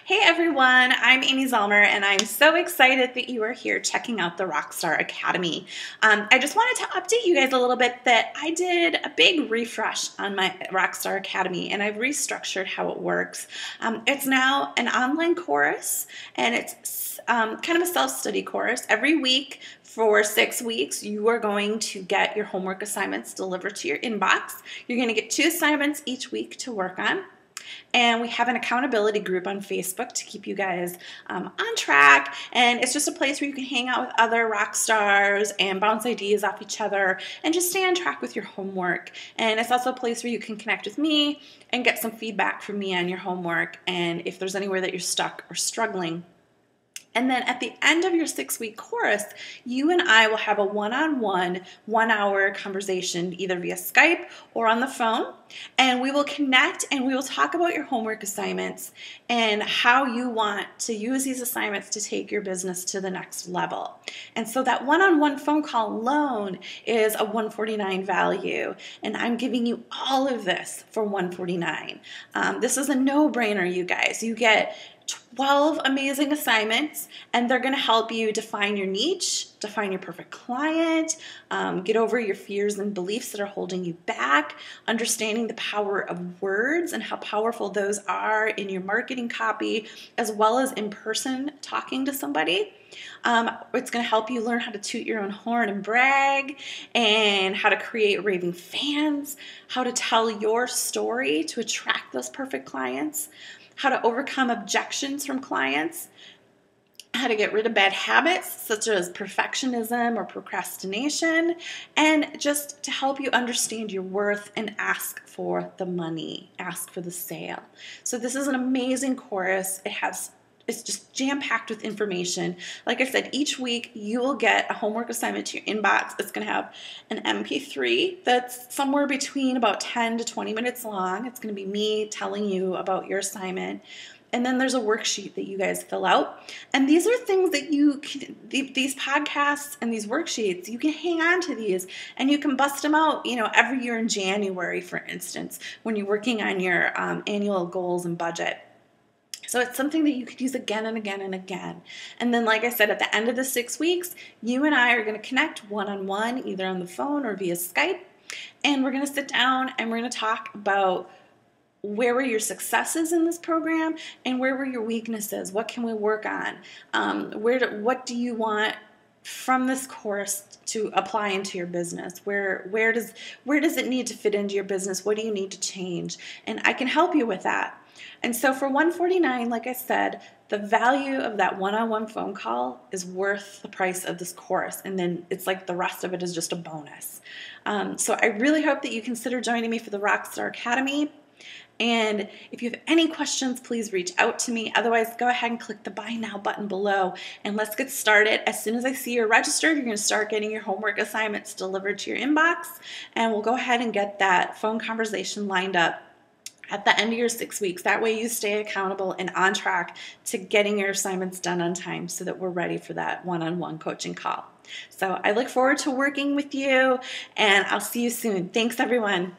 Hey everyone, I'm Amy Zellmer and I'm so excited that you are here checking out the Rockstar Academy. I just wanted to update you guys a little bit that I did a big refresh on my Rockstar Academy and I've restructured how it works. It's now an online course and it's kind of a self-study course. Every week for 6 weeks, you are going to get your homework assignments delivered to your inbox. You're going to get 2 assignments each week to work on. And we have an accountability group on Facebook to keep you guys on track. And it's just a place where you can hang out with other rock stars and bounce ideas off each other and just stay on track with your homework. And it's also a place where you can connect with me and get some feedback from me on your homework and if there's anywhere that you're stuck or struggling. And then at the end of your 6-week course, you and I will have a one-on-one, 1-hour conversation either via Skype or on the phone. And we will connect and we will talk about your homework assignments and how you want to use these assignments to take your business to the next level. And so that one-on-one phone call alone is a $149 value. And I'm giving you all of this for $149. This is a no-brainer, you guys. You get 12 amazing assignments and they're going to help you define your niche, define your perfect client, get over your fears and beliefs that are holding you back, understanding the power of words and how powerful those are in your marketing copy as well as in person talking to somebody. It's going to help you learn how to toot your own horn and brag and how to create raving fans, how to tell your story to attract those perfect clients, how to overcome objections from clients, how to get rid of bad habits such as perfectionism or procrastination, and just to help you understand your worth and ask for the money, ask for the sale. So this is an amazing course. It's just jam-packed with information. Like I said, each week you will get a homework assignment to your inbox. It's going to have an MP3 that's somewhere between about 10 to 20 minutes long. It's going to be me telling you about your assignment. And then there's a worksheet that you guys fill out. And these are things that you can, these podcasts and these worksheets, you can hang on to these and you can bust them out, every year in January, for instance, when you're working on your annual goals and budget. So it's something that you could use again and again and again. And then, like I said, at the end of the 6 weeks, you and I are going to connect one-on-one, either on the phone or via Skype. And we're going to sit down and we're going to talk about where were your successes in this program and where were your weaknesses? What can we work on? What do you want from this course to apply into your business? Where does it need to fit into your business? What do you need to change? And I can help you with that. And so for $149, like I said, the value of that one-on-one phone call is worth the price of this course. And then it's like the rest of it is just a bonus. So I really hope that you consider joining me for the Rockstar Academy. And if you have any questions, please reach out to me. Otherwise, go ahead and click the Buy Now button below and let's get started. As soon as I see you're registered, you're going to start getting your homework assignments delivered to your inbox, and we'll go ahead and get that phone conversation lined up at the end of your 6 weeks. That way you stay accountable and on track to getting your assignments done on time so that we're ready for that one-on-one coaching call. So I look forward to working with you, and I'll see you soon. Thanks, everyone.